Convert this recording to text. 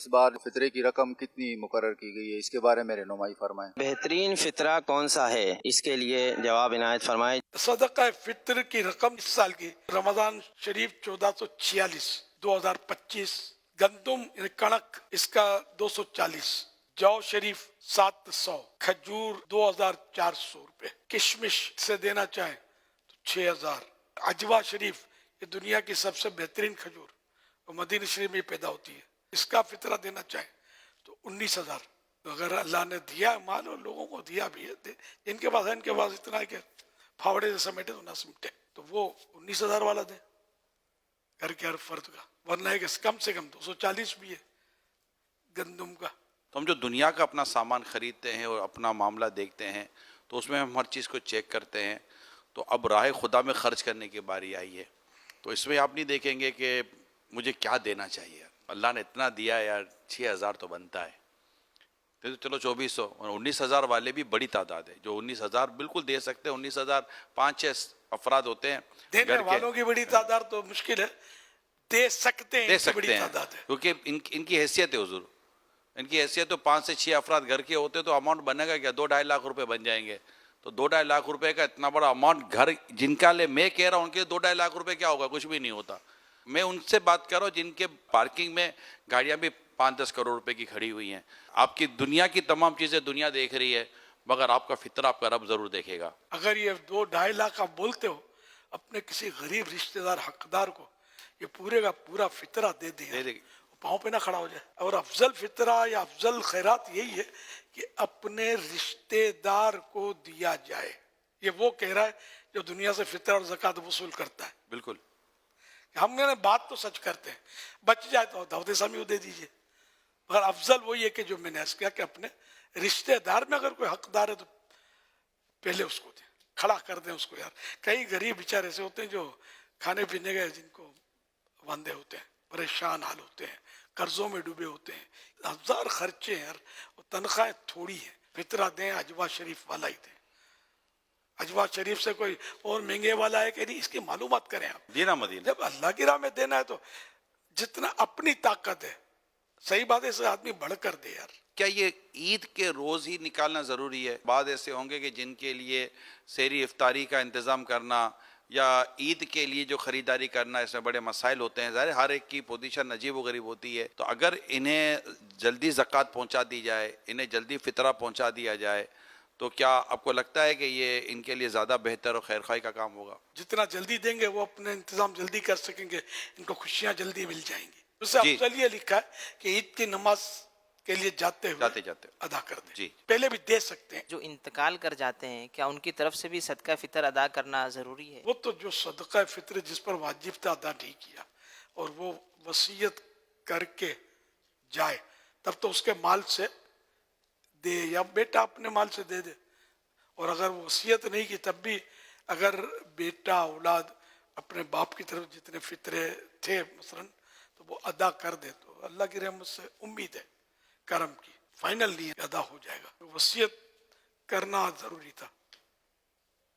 اس بار فطرے کی رقم کتنی مقرر کی گئی ہے، اس کے بارے میں رہنمائی فرمائیں۔ بہترین فطرہ کون سا ہے، اس کے لیے جواب عنایت فرمائے۔ صدقہ فطر کی رقم اس سال کی رمضان شریف 1446 2025، گندم یعنی کنک اس کا 240، جو شریف 700، کھجور 2400 روپے، کشمش سے دینا چاہیں تو 6000، عجوا شریف یہ دنیا کی سب سے بہترین کھجور وہ مدینہ شریف میں پیدا ہوتی ہے، اس کا فطرہ دینا چاہیں تو 19000۔ اگر اللہ نے دیا مانو لوگوں کو دیا بھی ہے، جن کے پاس ہے ان کے پاس اتنا ہے کہ پھاوڑے سے سمیٹے تو نہ سمٹے، تو وہ 19000 والا دیں گھر کے ہر فرد کا، ورنہ ہے کہ کم سے کم 240 بھی ہے گندم کا۔ تو ہم جو دنیا کا اپنا سامان خریدتے ہیں اور اپنا معاملہ دیکھتے ہیں تو اس میں ہم ہر چیز کو چیک کرتے ہیں، تو اب راہ خدا میں خرچ کرنے کی باری آئی ہے، تو اس میں آپ نہیں دیکھیں گے کہ مجھے کیا دینا چاہیے، اللہ نے اتنا دیا یار 6000 تو بنتا ہے، تو چلو 2400 اور 19000 والے بھی بڑی تعداد ہے، جو 19000 بالکل دے سکتے ہیں، 19000 5-6 افراد ہوتے ہیں دینے والوں کی بڑی تعداد تو مشکل ہے، دے سکتے ہیں، دے ان کی بڑی سکتے ہیں، تعداد ہے۔ کیونکہ ان کی حیثیت ہے حضور، ان کی حیثیت تو 5 سے 6 افراد گھر کے ہوتے تو اماؤنٹ بنے گا کیا، 2-2.5 لاکھ روپے بن جائیں گے، تو 2-2.5 لاکھ روپے کا اتنا بڑا اماؤنٹ گھر جن کا لے میں کہہ رہا ہوں ان کے 2-2.5 لاکھ روپے کیا ہوگا، کچھ بھی نہیں ہوتا۔ میں ان سے بات کر رہا ہوں جن کے پارکنگ میں گاڑیاں بھی 5-10 کروڑ روپے کی کھڑی ہوئی ہیں۔ آپ کی دنیا کی تمام چیزیں دنیا دیکھ رہی ہے، مگر آپ کا فطرہ آپ کا رب ضرور دیکھے گا۔ اگر یہ 2-2.5 لاکھ آپ بولتے ہو اپنے کسی غریب رشتہ دار حقدار کو، یہ پورے کا پورا فطرہ دے دیں، دے دے۔ پاؤں پہ نہ کھڑا ہو جائے۔ اور افضل فطرہ یا افضل خیرات یہی ہے کہ اپنے رشتہ دار کو دیا جائے۔ یہ وہ کہہ رہا ہے جو دنیا سے فطرہ اور زکوٰۃ وصول کرتا ہے۔ بالکل ہم نے بات تو سچ کرتے ہیں، بچ جائے تو دعوت اسلامی کو دے دیجئے، مگر افضل وہی ہے کہ جو میں نے عرض کیا کہ اپنے رشتہ دار میں اگر کوئی حقدار ہے تو پہلے اس کو دیں، کھڑا کر دیں اس کو۔ یار کئی غریب بیچارے ایسے ہوتے ہیں جو کھانے پینے کے جن کو واندے ہوتے ہیں، پریشان حال ہوتے ہیں، قرضوں میں ڈوبے ہوتے ہیں، ہزار خرچے ہیں، اور تنخواہیں تھوڑی ہیں۔ فطرہ دیں، عجوا شریف والا ہی دیں۔ عجوا شریف سے کوئی اور مہنگے والا ہے کہ نہیں، اس کی معلومات کریں آپ۔ دینا مدینہ۔ جب اللہ کی راہ میں دینا ہے تو جتنا اپنی طاقت ہے، صحیح بات ہے، اس سے آدمی بڑھ کر دے یار۔ کیا یہ عید کے روز ہی نکالنا ضروری ہے؟ بعض ایسے ہوں گے کہ جن کے لیے سحری افطاری کا انتظام کرنا یا عید کے لیے جو خریداری کرنا، اس میں بڑے مسائل ہوتے ہیں، ظاہر ہر ایک کی پوزیشن عجیب و غریب ہوتی ہے، تو اگر انہیں جلدی زکوٰۃ پہنچا دی جائے، انہیں جلدی فطرہ پہنچا دیا جائے، تو کیا آپ کو لگتا ہے کہ یہ ان کے لیے زیادہ بہتر اور خیرخواہی کا کام ہوگا؟ جتنا جلدی دیں گے وہ اپنے انتظام جلدی کر سکیں گے، ان کو خوشیاں جلدی مل جائیں گی۔ اس سے جی۔ افضل یہ لکھا ہے کہ عید کی نماز کے لیے جاتے ہوئے ادا کر دیں۔ جی۔ پہلے بھی دے سکتے ہیں۔ جو انتقال کر جاتے ہیں کیا ان کی طرف سے بھی صدقہ فطر ادا کرنا ضروری ہے؟ وہ تو جو صدقہ فطر جس پر واجب تھا ادا نہیں کیا اور وہ وصیت کر کے جائے، تب تو اس کے مال سے دے، یا بیٹا اپنے مال سے دے دے، اور اگر وہ وصیت نہیں کی تب بھی اگر بیٹا اولاد اپنے باپ کی طرف جتنے فطرے تھے مثلاً تو وہ ادا کر دے تو اللہ کی رحمت سے امید ہے کرم کی، فائنل نہیں ادا ہو جائے گا۔ وصیت کرنا ضروری تھا۔